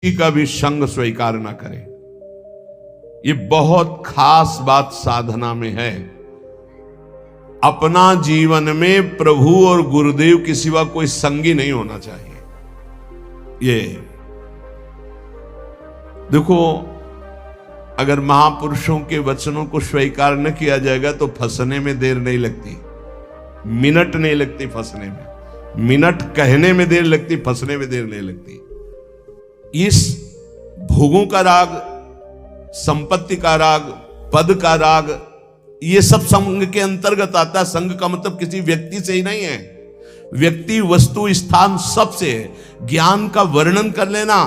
किसी का भी संग स्वीकार ना करें। ये बहुत खास बात साधना में है। अपना जीवन में प्रभु और गुरुदेव के सिवा कोई संगी नहीं होना चाहिए। ये देखो, अगर महापुरुषों के वचनों को स्वीकार न किया जाएगा तो फंसने में देर नहीं लगती, मिनट नहीं लगती फंसने में। मिनट कहने में देर लगती, फंसने में देर नहीं लगती। इस भोगों का राग, संपत्ति का राग, पद का राग, ये सब संग के अंतर्गत आता है। संग का मतलब किसी व्यक्ति से ही नहीं है, व्यक्ति, वस्तु, स्थान, सब से है। ज्ञान का वर्णन कर लेना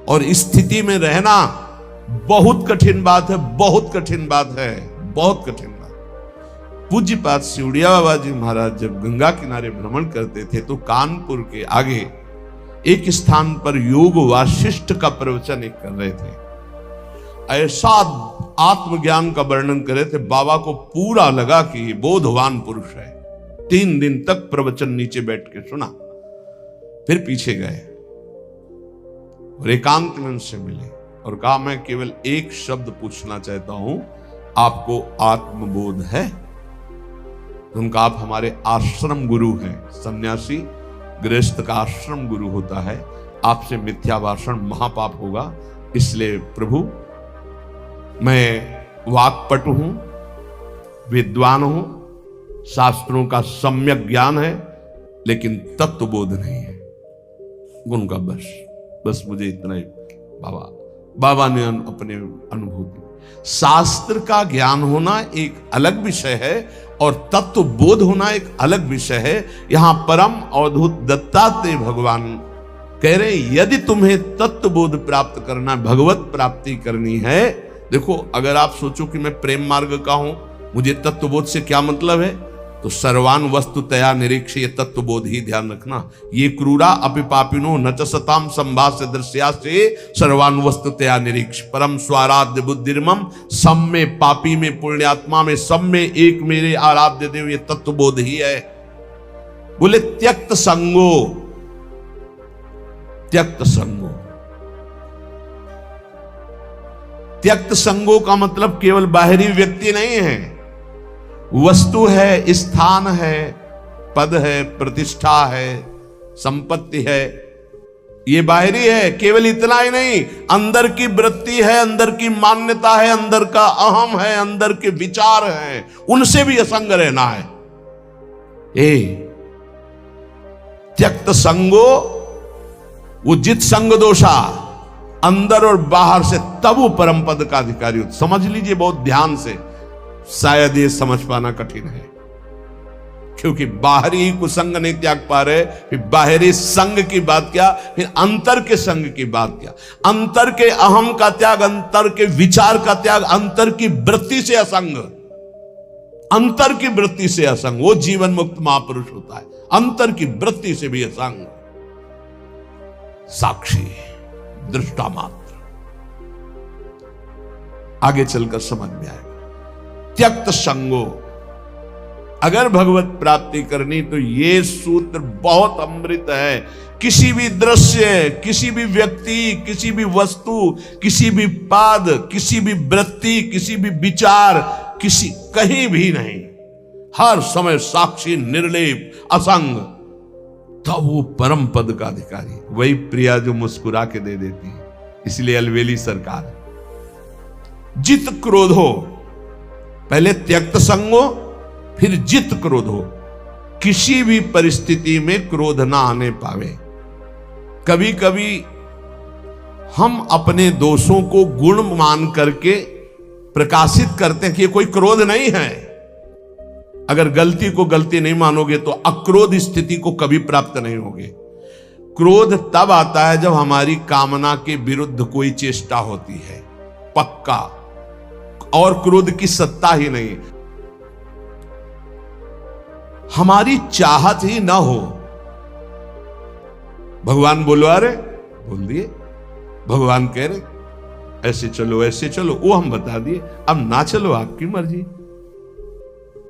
और स्थिति में रहना बहुत कठिन बात है, बहुत कठिन बात है, बहुत कठिन बात। पूज्यपाद सिउड़िया बाबा जी महाराज जब गंगा किनारे भ्रमण करते थे तो कानपुर के आगे एक स्थान पर योग वासिष्ठ का प्रवचन एक कर रहे थे। ऐसा आत्मज्ञान का वर्णन कर रहे थे, बाबा को पूरा लगा कि बोधवान पुरुष है। 3 दिन तक प्रवचन नीचे बैठ के सुना, फिर पीछे गए और एकांत में उनसे मिले और कहा, मैं केवल एक शब्द पूछना चाहता हूं, आपको आत्मबोध है? उनका, आप हमारे आश्रम गुरु हैं। सन्यासी गृहस्थ का आश्रम गुरु होता है। आपसे मिथ्या भाषण महापाप होगा, इसलिए प्रभु मैं वाक्पटु हूं, विद्वान हूं, शास्त्रों का सम्यक ज्ञान है, लेकिन तत्वबोध नहीं है। उनका बस मुझे इतना ही बाबा ने अपने अनुभूति। शास्त्र का ज्ञान होना एक अलग विषय है और तत्व बोध होना एक अलग विषय है। यहां परम अवधूत दत्तात्रेय भगवान कह रहे, यदि तुम्हें तत्व बोध प्राप्त करना, भगवत प्राप्ति करनी है, देखो, अगर आप सोचो कि मैं प्रेम मार्ग का हूं, मुझे तत्व बोध से क्या मतलब है, तो सर्वान वस्तुतया निरीक्ष, ये तत्व बोध ही ध्यान रखना। ये क्रूरा अपिपापिनो न च सताम संभाष्य दृश्या से सर्वान वस्तुतया निरीक्ष। परम स्वाराध्य बुद्धिर्मम, सब में, पापी में, पुण्यात्मा में, सब में एक मेरे आराध्य देव, ये तत्व बोध ही है। बोले त्यक्त संगो, त्यक्त संगो। त्यक्त संगो का मतलब केवल बाहरी व्यक्ति नहीं है, वस्तु है, स्थान है, पद है, प्रतिष्ठा है, संपत्ति है, ये बाहरी है। केवल इतना ही नहीं, अंदर की वृत्ति है, अंदर की मान्यता है, अंदर का अहम है, अंदर के विचार हैं, उनसे भी असंग रहना है। त्यक्त संगो, वो जित संग दोषा, अंदर और बाहर से, तब वो परम पद का अधिकारी हो। समझ लीजिए बहुत ध्यान से, शायद ये समझ पाना कठिन है, क्योंकि बाहरी कुसंग नहीं त्याग पा रहे, फिर बाहरी संग की बात क्या, फिर अंतर के संग की बात क्या। अंतर के अहम का त्याग, अंतर के विचार का त्याग, अंतर की वृत्ति से असंग, अंतर की वृत्ति से असंग, वो जीवन मुक्त महापुरुष होता है। अंतर की वृत्ति से भी असंग, साक्षी, दृष्टा मात्र। आगे चलकर समझ में आएगा। त्यक्त संगो, अगर भगवत प्राप्ति करनी तो ये सूत्र बहुत अमृत है। किसी भी दृश्य, किसी भी व्यक्ति, किसी भी वस्तु, किसी भी पाद, किसी भी वृत्ति, किसी भी विचार, कहीं भी नहीं, हर समय साक्षी, निर्लेप, असंग, तब वो परम पद का अधिकारी। वही प्रिया जो मुस्कुरा के दे देती है, इसलिए अलवेली सरकार है। जित क्रोधो, पहले त्यक्त संगो, फिर जित क्रोधो। किसी भी परिस्थिति में क्रोध ना आने पावे। कभी कभी हम अपने दोषों को गुण मान करके प्रकाशित करते हैं कि ये कोई क्रोध नहीं है। अगर गलती को गलती नहीं मानोगे तो अक्रोध स्थिति को कभी प्राप्त नहीं होगे। क्रोध तब आता है जब हमारी कामना के विरुद्ध कोई चेष्टा होती है, पक्का, और क्रोध की सत्ता ही नहीं, हमारी चाहत ही ना हो। भगवान बोलवा रहे, बोल दिए, भगवान कह रहे ऐसे चलो, ऐसे चलो, वो हम बता दिए, अब ना चलो, आपकी मर्जी।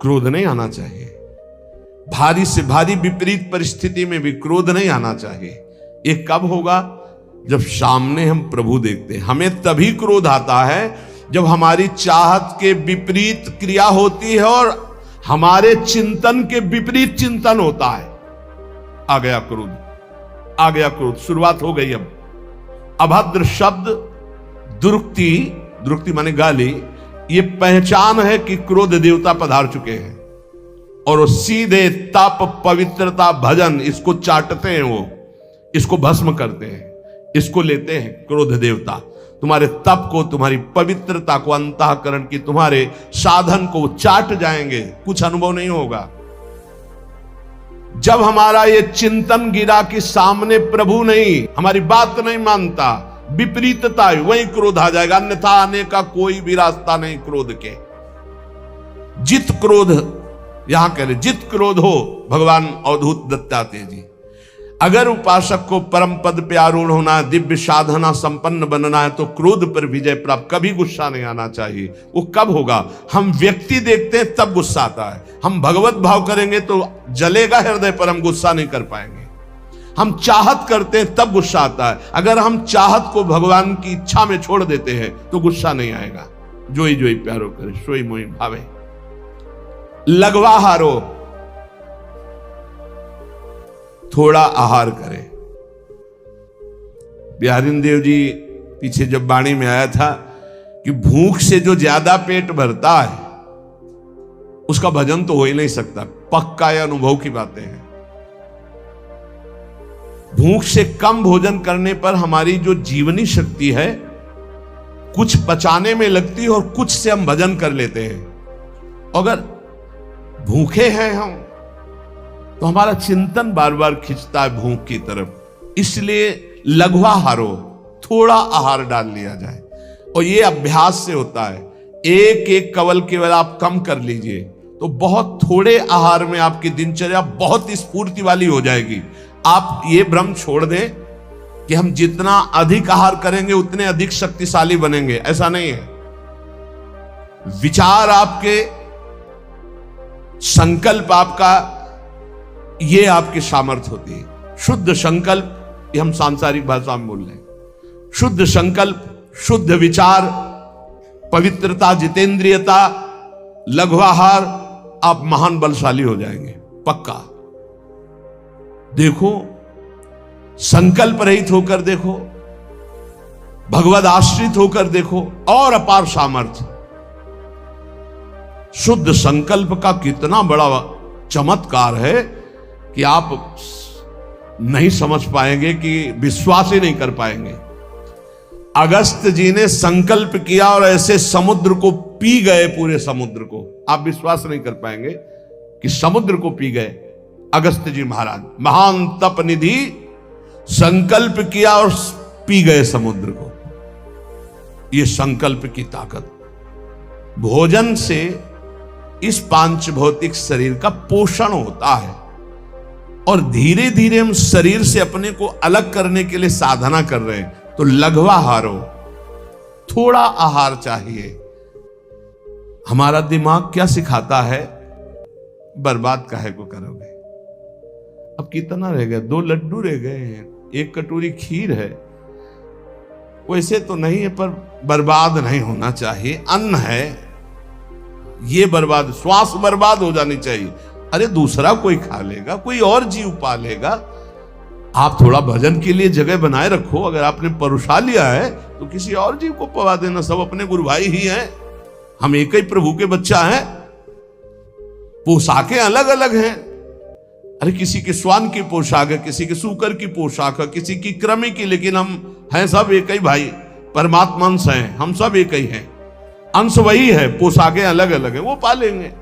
क्रोध नहीं आना चाहिए। भारी से भारी विपरीत परिस्थिति में भी क्रोध नहीं आना चाहिए। ये कब होगा? जब सामने हम प्रभु देखते हैं। हमें तभी क्रोध आता है जब हमारी चाहत के विपरीत क्रिया होती है और हमारे चिंतन के विपरीत चिंतन होता है। आ गया क्रोध, आ गया क्रोध, शुरुआत हो गई। अब अभद्र शब्द, दुरुक्ति, दुरुक्ति माने गाली, ये पहचान है कि क्रोध देवता पधार चुके हैं। और वो सीधे तप, पवित्रता, भजन, इसको चाटते हैं, वो इसको भस्म करते हैं, इसको लेते हैं। क्रोध देवता तुम्हारे तप को, तुम्हारी पवित्रता को, अंतःकरण की तुम्हारे साधन को चाट जाएंगे, कुछ अनुभव नहीं होगा। जब हमारा ये चिंतन गिरा कि सामने प्रभु नहीं, हमारी बात नहीं मानता, विपरीतता है, वहीं क्रोध आ जाएगा। अन्यथा आने का कोई भी रास्ता नहीं क्रोध के। जित क्रोध, यहां कह रहे जित क्रोध हो, भगवान अवधूत दत्तात्रेय जी। अगर उपासक को परम पद पे आरूढ़ होना है, दिव्य साधना संपन्न बनना है, तो क्रोध पर विजय प्राप्त, कभी गुस्सा नहीं आना चाहिए। वो कब होगा? हम व्यक्ति देखते हैं तब गुस्सा आता है। हम भगवत भाव करेंगे तो जलेगा हृदय पर, हम गुस्सा नहीं कर पाएंगे। हम चाहत करते हैं तब गुस्सा आता है। अगर हम चाहत को भगवान की इच्छा में छोड़ देते हैं तो गुस्सा नहीं आएगा। जोई जोई प्यारो करे, सोई मोई भावे। लघवा हारो, थोड़ा आहार करें। बिहारी देव जी पीछे जब वाणी में आया था कि भूख से जो ज्यादा पेट भरता है उसका भजन तो हो ही नहीं सकता। पक्का यह अनुभव की बातें हैं। भूख से कम भोजन करने पर हमारी जो जीवनी शक्ति है कुछ पचाने में लगती है और कुछ से हम भजन कर लेते हैं। अगर भूखे हैं हम तो हमारा चिंतन बार बार खिंचता है भूख की तरफ। इसलिए लघवा हारो, थोड़ा आहार डाल लिया जाए। और ये अभ्यास से होता है। एक एक कवल केवल आप कम कर लीजिए तो बहुत थोड़े आहार में आपकी दिनचर्या बहुत स्फूर्ति वाली हो जाएगी। आप ये भ्रम छोड़ दें कि हम जितना अधिक आहार करेंगे उतने अधिक शक्तिशाली बनेंगे, ऐसा नहीं है। विचार आपके, संकल्प आपका, ये आपकी सामर्थ्य होती है। शुद्ध संकल्प, ये हम सांसारिक भाषा में बोल रहे हैं। शुद्ध संकल्प, शुद्ध विचार, पवित्रता, जितेंद्रियता, लघुआहार, आप महान बलशाली हो जाएंगे पक्का। देखो, संकल्प रहित होकर देखो, भगवद आश्रित होकर देखो, और अपार सामर्थ्य। शुद्ध संकल्प का कितना बड़ा चमत्कार है कि आप नहीं समझ पाएंगे, कि विश्वास ही नहीं कर पाएंगे। अगस्त जी ने संकल्प किया और ऐसे समुद्र को पी गए, पूरे समुद्र को। आप विश्वास नहीं कर पाएंगे कि समुद्र को पी गए अगस्त जी महाराज। महान तप निधि, संकल्प किया और पी गए समुद्र को। यह संकल्प की ताकत। भोजन से इस पांच भौतिक शरीर का पोषण होता है और धीरे धीरे हम शरीर से अपने को अलग करने के लिए साधना कर रहे हैं। तो लघवा हारो, थोड़ा आहार चाहिए। हमारा दिमाग क्या सिखाता है? बर्बाद काहे को करोगे? अब कितना रह गया? 2 लड्डू रह गए हैं, 1 कटोरी खीर है। वैसे तो नहीं है, पर बर्बाद नहीं होना चाहिए। अन्न है, ये बर्बाद, श्वास बर्बाद हो जानी चाहिए। अरे दूसरा कोई खा लेगा, कोई और जीव पा लेगा। आप थोड़ा भजन के लिए जगह बनाए रखो। अगर आपने परुषा लिया है तो किसी और जीव को पवा देना। सब अपने गुरु भाई ही हैं, हम एक ही प्रभु के बच्चा हैं। पोशाकें अलग अलग हैं। अरे किसी के श्वान की पोशाक है, किसी के सूकर की पोशाक है, किसी की कृमि की, लेकिन हम हैं सब एक ही भाई। परमात्मा अंश हैं, हम सब एक ही हैं। अंश वही है, पोशाकें अलग अलग है, वो पालेंगे।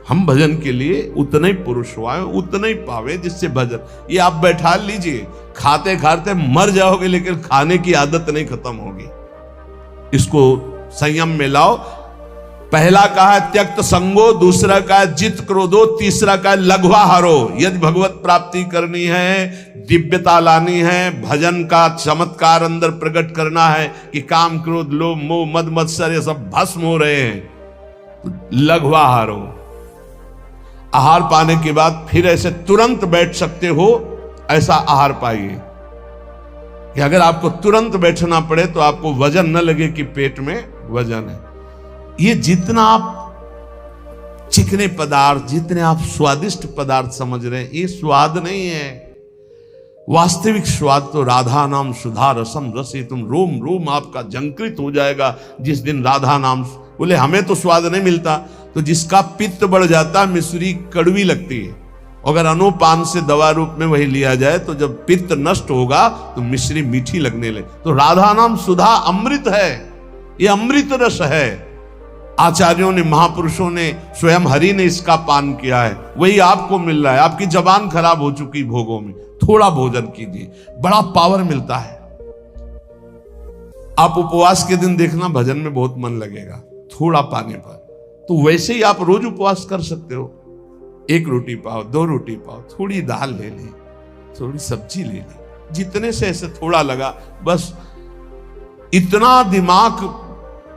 हम भजन के लिए उतने ही पुरुष हुए, उतने ही पावे जिससे भजन। ये आप बैठा लीजिए, खाते खाते मर जाओगे लेकिन खाने की आदत नहीं खत्म होगी। इसको संयम में लाओ। पहला कहा है त्यक्त संगो, दूसरा कहा है जित क्रोधो, तीसरा कहा है लघवा हारो। यदि भगवत प्राप्ति करनी है, दिव्यता लानी है, भजन का चमत्कार अंदर प्रकट करना है कि काम क्रोध लोभ मोह मद मत्सर ये सब भस्म हो रहे हैं, तो लघवा हारो। आहार पाने के बाद फिर ऐसे तुरंत बैठ सकते हो, ऐसा आहार पाइए। कि अगर आपको तुरंत बैठना पड़े तो आपको वजन न लगे कि पेट में वजन है। ये जितना आप चिकने पदार्थ, जितने आप स्वादिष्ट पदार्थ समझ रहे हैं, ये स्वाद नहीं है। वास्तविक स्वाद तो राधा नाम सुधा रसम रसी, तुम रोम रोम आपका झंकृत हो जाएगा जिस दिन राधा नाम। बोले हमें तो स्वाद नहीं मिलता, तो जिसका पित्त बढ़ जाता मिश्री कड़वी लगती है, अगर अनुपान से दवा रूप में वही लिया जाए तो जब पित्त नष्ट होगा तो मिश्री मीठी लगने लगे। तो राधा नाम सुधा अमृत है, ये अमृत रस है। आचार्यों ने, महापुरुषों ने, स्वयं हरि ने इसका पान किया है, वही आपको मिल रहा है। आपकी जबान खराब हो चुकी भोगों में, थोड़ा भोजन कीजिए, बड़ा पावर मिलता है। आप उपवास के दिन देखना भजन में बहुत मन लगेगा थोड़ा पाने पर, तो वैसे ही आप रोज उपवास कर सकते हो। 1 रोटी पाओ, 2 रोटी पाओ, थोड़ी दाल ले ली, थोड़ी सब्जी ले ली, जितने से ऐसे थोड़ा लगा बस। इतना दिमाग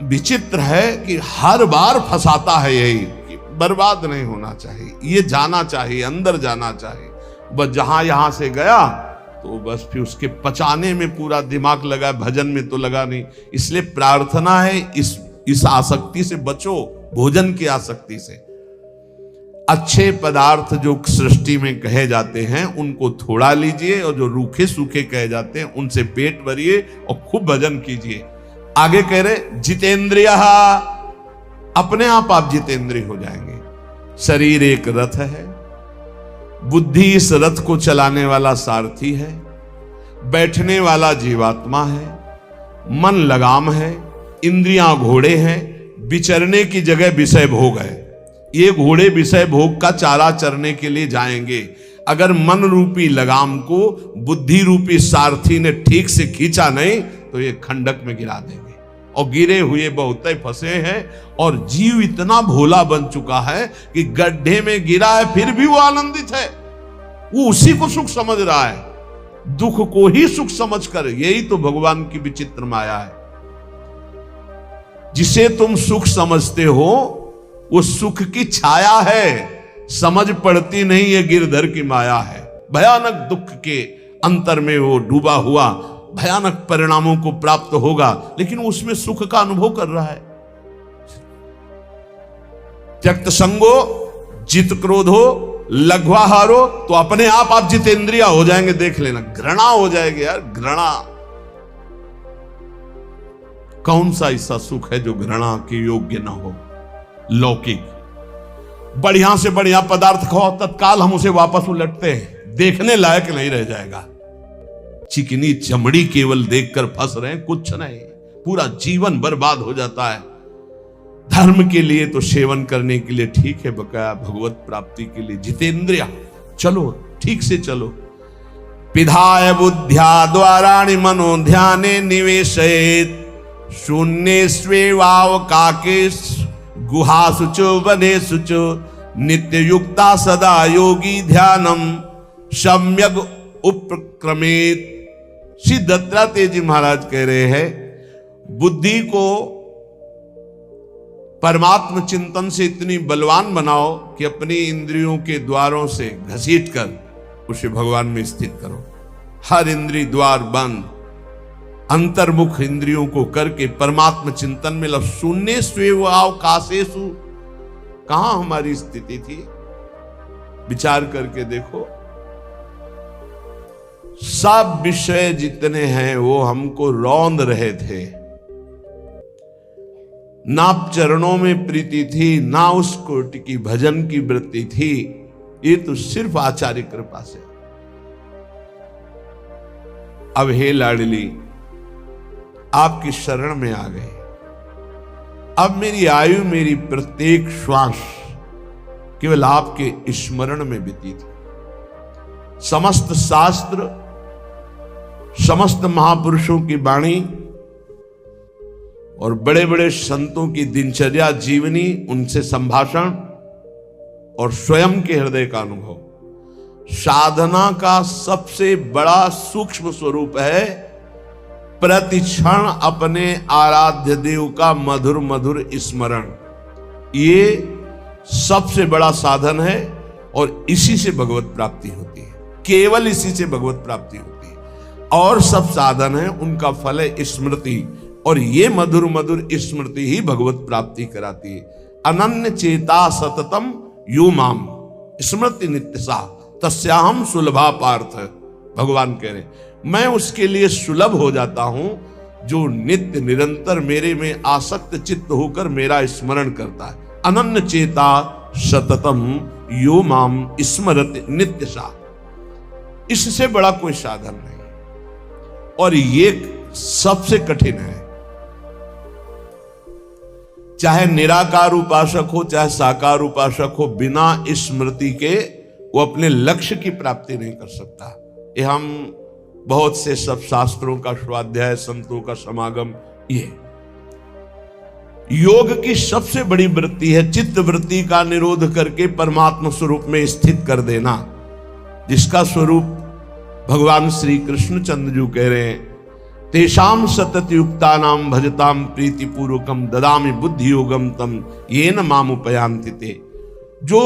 विचित्र है कि हर बार फंसाता है यही कि बर्बाद नहीं होना चाहिए, ये जाना चाहिए, अंदर जाना चाहिए। बस जहां यहां से गया तो बस फिर उसके पचाने में पूरा दिमाग लगा, भजन में तो लगा नहीं। इसलिए प्रार्थना है इस आसक्ति से बचो, भोजन की आसक्ति से। अच्छे पदार्थ जो सृष्टि में कहे जाते हैं उनको थोड़ा लीजिए, और जो रूखे सूखे कहे जाते हैं उनसे पेट भरिए और खूब भजन कीजिए। आगे कह रहे जितेंद्रिय, अपने आप जितेंद्रिय हो जाएंगे। शरीर एक रथ है, बुद्धि इस रथ को चलाने वाला सारथी है, बैठने वाला जीवात्मा है, मन लगाम है, इंद्रियां घोड़े हैं, विचरने की जगह विषय भोग है। ये घोड़े विषय भोग का चारा चरने के लिए जाएंगे। अगर मन रूपी लगाम को बुद्धि रूपी सारथी ने ठीक से खींचा नहीं तो ये खंडक में गिरा देंगे, और गिरे हुए बहुत फंसे हैं। और जीव इतना भोला बन चुका है कि गड्ढे में गिरा है फिर भी वो आनंदित है, वो उसी को सुख समझ रहा है, दुख को ही सुख समझकर। यही तो भगवान की विचित्र माया है। जिसे तुम सुख समझते हो वो सुख की छाया है, समझ पड़ती नहीं, ये गिरधर की माया है। भयानक दुख के अंतर में वो डूबा हुआ भयानक परिणामों को प्राप्त होगा, लेकिन उसमें सुख का अनुभव कर रहा है। त्यक्त संगो जित क्रोधो लघ्वाहारो, तो अपने आप जितेंद्रिया हो जाएंगे। देख लेना, घृणा हो जाएगी यार, घृणा। कौन सा ऐसा सुख है जो घृणा के योग्य ना हो? लौकिक बढ़िया से बढ़िया पदार्थ खाओ, तत्काल हम उसे वापस उलटते हैं, देखने लायक नहीं रह जाएगा। चिकनी चमड़ी केवल देखकर फंस रहे हैं, कुछ नहीं, पूरा जीवन बर्बाद हो जाता है। धर्म के लिए तो सेवन करने के लिए ठीक है, बकाया भगवत प्राप्ति के लिए जितेंद्रिया चलो, ठीक से चलो। पिधाय बुद्ध्या द्वाराणि मनो ध्याने निवेशयेत्, शून्ये स्वेवावकाके गुहा सुचो वने सुचो, नित्य युक्ता सदा योगी ध्यानम सम्यक उपक्रमेत। श्री दत्तात्रेय जी महाराज कह रहे हैं, बुद्धि को परमात्म चिंतन से इतनी बलवान बनाओ कि अपनी इंद्रियों के द्वारों से घसीटकर उसे भगवान में स्थित करो। हर इंद्रिय द्वार बंद, अंतर्मुख इंद्रियों को करके परमात्म चिंतन में लग। शून्य स्वेवावकाशेषु, कहां हमारी स्थिति थी? विचार करके देखो, सब विषय जितने हैं वो हमको रौंद रहे थे। ना चरणों में प्रीति थी, ना उस कोटि की भजन की वृत्ति थी। ये तो सिर्फ आचार्य कृपा से। अब हे लाडली, आपकी शरण में आ गए। अब मेरी आयु, मेरी प्रत्येक श्वास केवल आपके स्मरण में बीती थी। समस्त शास्त्र, समस्त महापुरुषों की वाणी और बड़े बड़े संतों की दिनचर्या जीवनी, उनसे संभाषण और स्वयं के हृदय का अनुभव, साधना का सबसे बड़ा सूक्ष्म स्वरूप है प्रति क्षण अपने आराध्य देव का मधुर मधुर स्मरण। ये सबसे बड़ा साधन है और इसी से भगवत प्राप्ति होती है, केवल इसी से भगवत प्राप्ति होती है। और सब साधन है उनका फल है स्मृति, और ये मधुर मधुर स्मृति ही भगवत प्राप्ति कराती है। अनन्य चेता सततम यो माम स्मृति नित्यसा तस्याहम सुलभा पार्थ। भगवान कह रहे मैं उसके लिए सुलभ हो जाता हूं जो नित्य निरंतर मेरे में आसक्त चित्त होकर मेरा स्मरण करता है। अनन्य चेता सततम यो माम स्मरति नित्यसा, इससे बड़ा कोई साधन नहीं, और ये सबसे कठिन है। चाहे निराकार उपासक हो चाहे साकार उपासक हो, बिना स्मृति के वो अपने लक्ष्य की प्राप्ति नहीं कर सकता। ये हम बहुत से सब शास्त्रों का स्वाध्याय, संतों का समागम, ये योग की सबसे बड़ी वृत्ति है चित्त वृत्ति का निरोध करके परमात्मा स्वरूप में स्थित कर देना, जिसका स्वरूप भगवान श्री कृष्ण चंद्र कह रहे हैं, तेषाम सतत युक्ता नाम भजताम प्रीति पूर्वकम ददामि बुद्धि योगम तम येन माम उपयांति ते। जो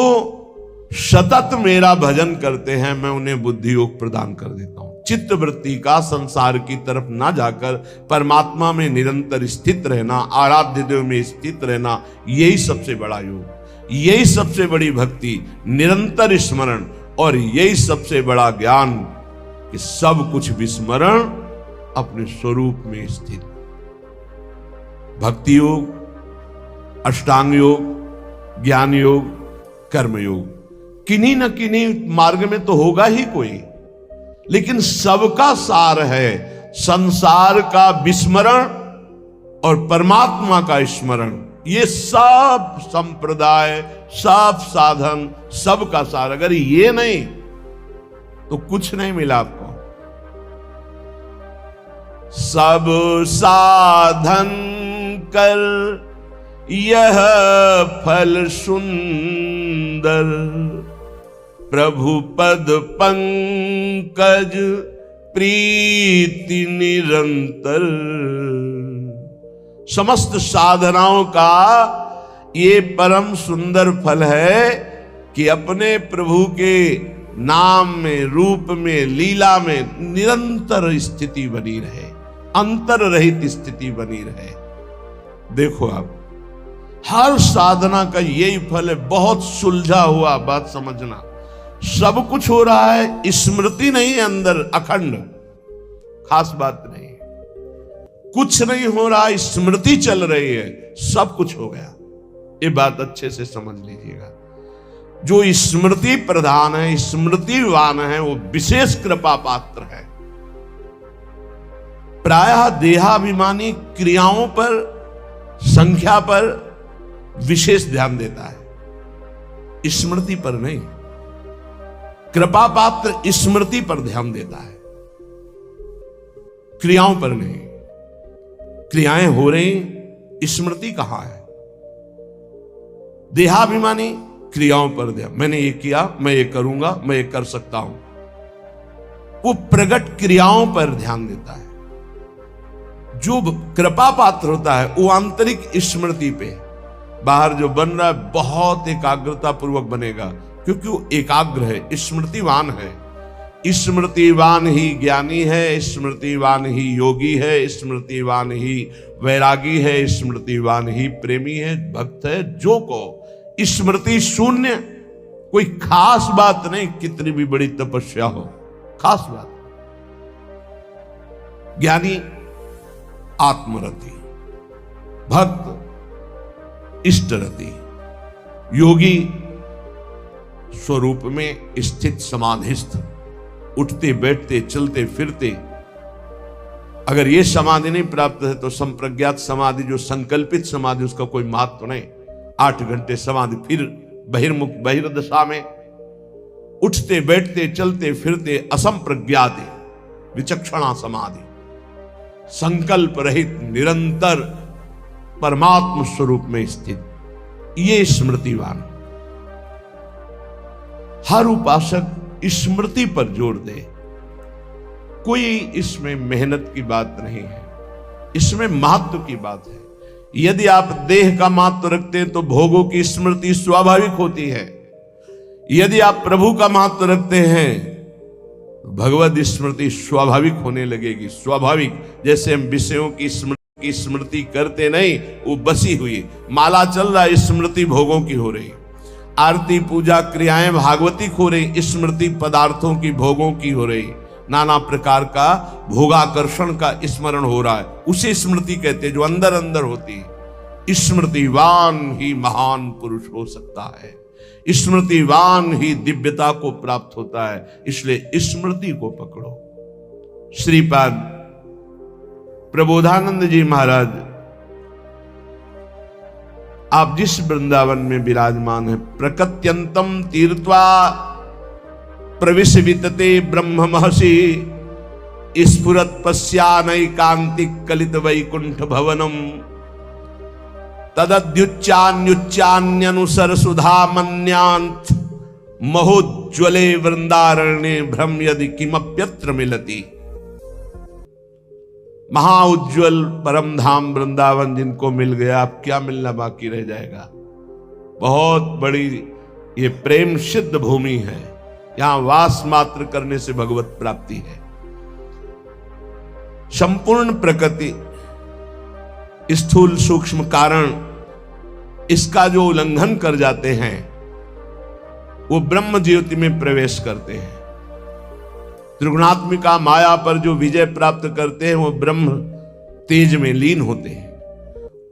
सतत मेरा भजन करते हैं मैं उन्हें बुद्धि योग प्रदान कर देता हूं। चित्त वृत्ति का संसार की तरफ ना जाकर परमात्मा में निरंतर स्थित रहना, आराध्य देव में स्थित रहना, यही सबसे बड़ा योग, यही सबसे बड़ी भक्ति, निरंतर स्मरण, और यही सबसे बड़ा ज्ञान कि सब कुछ विस्मरण अपने स्वरूप में स्थित। भक्ति योग, अष्टांग योग, ज्ञान योग, कर्म योग, किन्हीं न किन्हीं मार्ग में तो होगा ही कोई, लेकिन सबका सार है संसार का विस्मरण और परमात्मा का स्मरण। ये सब संप्रदाय, सब साधन, सबका सार, अगर ये नहीं तो कुछ नहीं मिला आपको। सब साधन कर यह फल सुंदर, प्रभु पद पंकज प्रीति निरंतर। समस्त साधनाओं का ये परम सुंदर फल है कि अपने प्रभु के नाम में, रूप में, लीला में निरंतर स्थिति बनी रहे, अंतर रहित स्थिति बनी रहे। देखो आप, हर साधना का यही फल है। बहुत सुलझा हुआ बात समझना, सब कुछ हो रहा है, स्मृति नहीं है अंदर अखंड, खास बात नहीं, कुछ नहीं हो रहा, स्मृति चल रही है, सब कुछ हो गया। ये बात अच्छे से समझ लीजिएगा। जो स्मृति प्रधान है, स्मृतिवान है, वो विशेष कृपा पात्र है। प्रायः देहाभिमानी क्रियाओं पर, संख्या पर विशेष ध्यान देता है, स्मृति पर नहीं। कृपा पात्र स्मृति पर ध्यान देता है, क्रियाओं पर नहीं। क्रियाएं हो रही, स्मृति कहां है? देहाभिमानी क्रियाओं पर ध्यान, मैंने ये किया, मैं ये करूंगा, मैं ये कर सकता हूं, वो प्रगट क्रियाओं पर ध्यान देता है। जो कृपा पात्र होता है वो आंतरिक स्मृति पे, बाहर जो बन रहा है बहुत एकाग्रता पूर्वक बनेगा, क्योंकि वो एकाग्र है, स्मृतिवान है। स्मृतिवान ही ज्ञानी है, स्मृतिवान ही योगी है, स्मृतिवान ही वैरागी है, स्मृतिवान ही प्रेमी है, भक्त है। जो को स्मृति शून्य, कोई खास बात नहीं, कितनी भी बड़ी तपस्या हो, खास बात। ज्ञानी आत्मरति, भक्त इष्टरति, योगी स्वरूप में स्थित समाधिस्थ, उठते बैठते चलते फिरते। अगर यह समाधि नहीं प्राप्त है तो संप्रज्ञात समाधि, जो संकल्पित समाधि, उसका कोई महत्व नहीं। 8 घंटे समाधि, फिर बहिर्मुख बहिर्दशा में उठते बैठते चलते फिरते असंप्रज्ञात विचक्षणा समाधि, संकल्प रहित निरंतर परमात्म स्वरूप में स्थित, ये स्मृतिवान। हर उपासक स्मृति पर जोर दे। कोई इसमें मेहनत की बात नहीं है, इसमें महत्व की बात है। यदि आप देह का महत्व रखते हैं तो भोगों की स्मृति स्वाभाविक होती है। यदि आप प्रभु का महत्व रखते हैं भगवद स्मृति स्वाभाविक होने लगेगी। स्वाभाविक, जैसे हम विषयों की स्मृति करते नहीं, वो बसी हुई माला चल रहा है, स्मृति भोगों की हो रही, आरती पूजा क्रियाएं भागवतिक हो रही, स्मृति पदार्थों की भोगों की हो रही, नाना प्रकार का भोगाकर्षण का स्मरण हो रहा है, उसे स्मृति कहते हैं जो अंदर अंदर होती है। स्मृतिवान ही महान पुरुष हो सकता है, स्मृतिवान ही दिव्यता को प्राप्त होता है, इसलिए स्मृति को पकड़ो। श्रीपाद प्रबोधानंद जी महाराज, आप जिस वृंदावन में विराजमान है, प्रकत्यंतम तीर्थवा प्रविश वितते ब्रह्म महर्षि स्फुरत पश्यानैकांतिक कलित वैकुंठ भवनम तदद्युच्चान्युच्चान्यनुसर सुधा मन्यांत महोज्वले वृंदारण्ये भ्रम यदि किमप्यत्र मिलति। महाउज्ज्वल परम धाम वृंदावन जिनको मिल गया, अब क्या मिलना बाकी रह जाएगा। बहुत बड़ी ये प्रेम सिद्ध भूमि है, यहां वास मात्र करने से भगवत प्राप्ति है। संपूर्ण प्रकृति स्थूल सूक्ष्म कारण इसका जो उल्लंघन कर जाते हैं वो ब्रह्म ज्योति में प्रवेश करते हैं। त्रिगुणात्मिका माया पर जो विजय प्राप्त करते हैं वो ब्रह्म तेज में लीन होते हैं।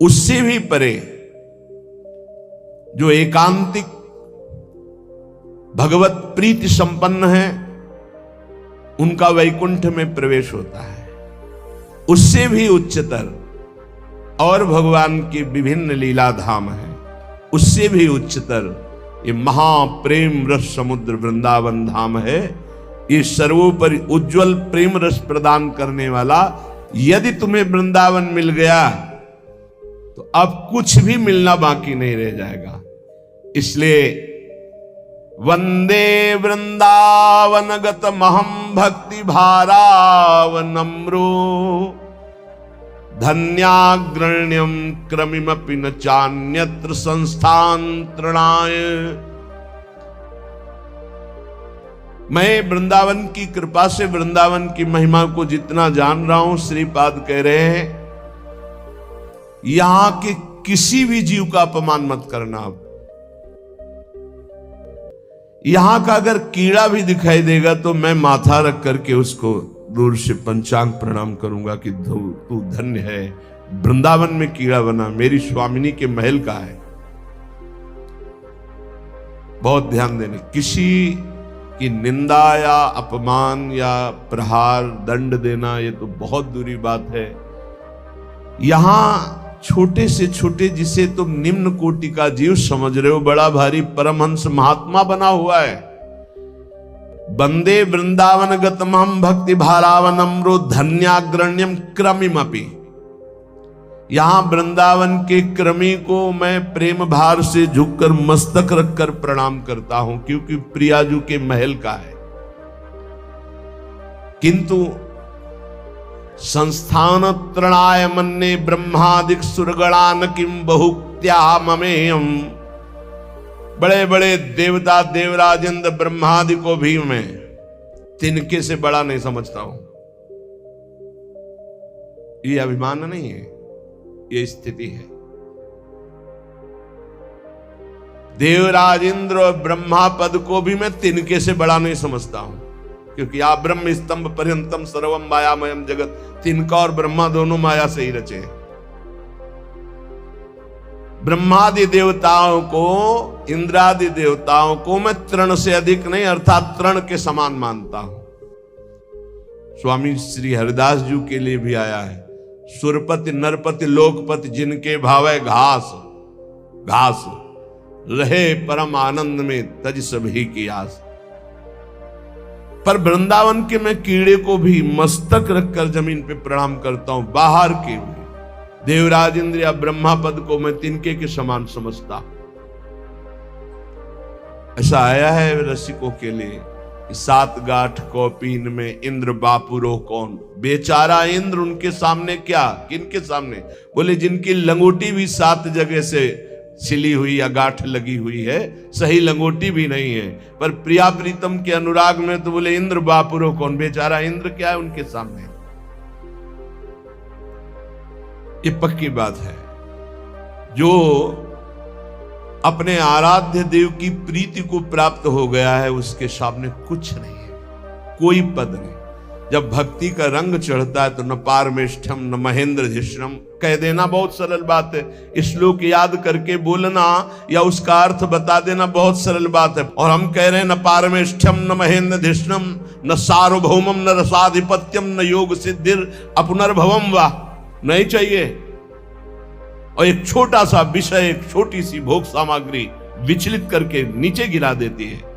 उससे भी परे जो एकांतिक भगवत प्रीति संपन्न है उनका वैकुंठ में प्रवेश होता है। उससे भी उच्चतर और भगवान के विभिन्न लीला धाम हैं, उससे भी उच्चतर ये महाप्रेम रस समुद्र वृंदावन धाम है। ये सर्वोपरि उज्जवल प्रेम रस प्रदान करने वाला। यदि तुम्हें वृंदावन मिल गया तो अब कुछ भी मिलना बाकी नहीं रह जाएगा। इसलिए वंदे वृंदावनगत महम भक्ति भारावनम्रो धन्याग्रण्यम क्रमिमपि न चान्यत्र संस्थांतरणाय। मैं वृंदावन की कृपा से वृंदावन की महिमा को जितना जान रहा हूं, श्रीपाद कह रहे हैं यहां के किसी भी जीव का अपमान मत करना। आप यहां का अगर कीड़ा भी दिखाई देगा तो मैं माथा रख करके उसको दूर से पंचांग प्रणाम करूंगा कि तू धन्य है, वृंदावन में कीड़ा बना, मेरी स्वामिनी के महल का है। बहुत ध्यान देने, किसी की निंदा या अपमान या प्रहार दंड देना ये तो बहुत दूरी बात है। यहां छोटे से छोटे जिसे तुम निम्न कोटि का जीव समझ रहे हो, बड़ा भारी परमहंस महात्मा बना हुआ है। वंदे वृंदावन गतमहम भक्ति भारावनम्रो धन्याग्रण्यम क्रमिमपि। यहां वृंदावन के क्रमी को मैं प्रेम भार से झुककर मस्तक रखकर प्रणाम करता हूं, क्योंकि प्रियाजू के महल का है। किंतु संस्थान त्रणाय मन्ने ब्रह्मादिक सुरगणान किम बहुक्त्या ममेयम। बड़े बड़े देवता देवराजेंद्र ब्रह्मादि को भी मैं तिनके से बड़ा नहीं समझता हूं। ये अभिमान नहीं है, ये स्थिति है। देवराजेंद्र और ब्रह्मा पद को भी मैं तिनके से बड़ा नहीं समझता हूं, क्योंकि आप ब्रह्म स्तंभ पर्यंतम सर्वम मायामयम जगत, तिनका और ब्रह्मा दोनों माया से ही रचे। ब्रह्मादि देवताओं को, इंद्रादि देवताओं को मैं तृण से अधिक नहीं अर्थात तृण के समान मानता हूं। स्वामी श्री हरिदास जी के लिए भी आया है, सुरपति नरपति लोकपति जिनके भावे घास घास रहे परम आनंद में तज सभी की आस। पर वृंदावन के मैं कीड़े को भी मस्तक रखकर जमीन पे प्रणाम करता हूं। बाहर के भी देवराज इंद्र या ब्रह्मा पद को मैं तिनके के समान समझता। ऐसा आया है रसिकों के लिए, सात गांठ कौपीन में इंद्र बापुरो कौन। बेचारा इंद्र, उनके सामने क्या, किनके सामने? बोले जिनकी लंगोटी भी 7 जगह से सिली हुई या गांठ लगी हुई है, सही लंगोटी भी नहीं है। पर प्रिया प्रीतम के अनुराग में तो बोले इंद्र बापुरो कौन, बेचारा इंद्र क्या है उनके सामने। ये पक्की बात है, जो अपने आराध्य देव की प्रीति को प्राप्त हो गया है उसके सामने कुछ नहीं है, कोई पद नहीं। जब भक्ति का रंग चढ़ता है तो न पारमेष्ठम न महेंद्र धिष्णम, कह देना बहुत सरल बात है, श्लोक याद करके बोलना या उसका अर्थ बता देना बहुत सरल बात है। और हम कह रहे हैं न पारमेष्ठम न महेंद्र धिष्णम न सार्वभौमम न रसाधिपत्यम न योग सिद्धिर अपुनर्भवम वा, नहीं चाहिए। और एक छोटा सा विषय, एक छोटी सी भोग सामग्री विचलित करके नीचे गिरा देती है।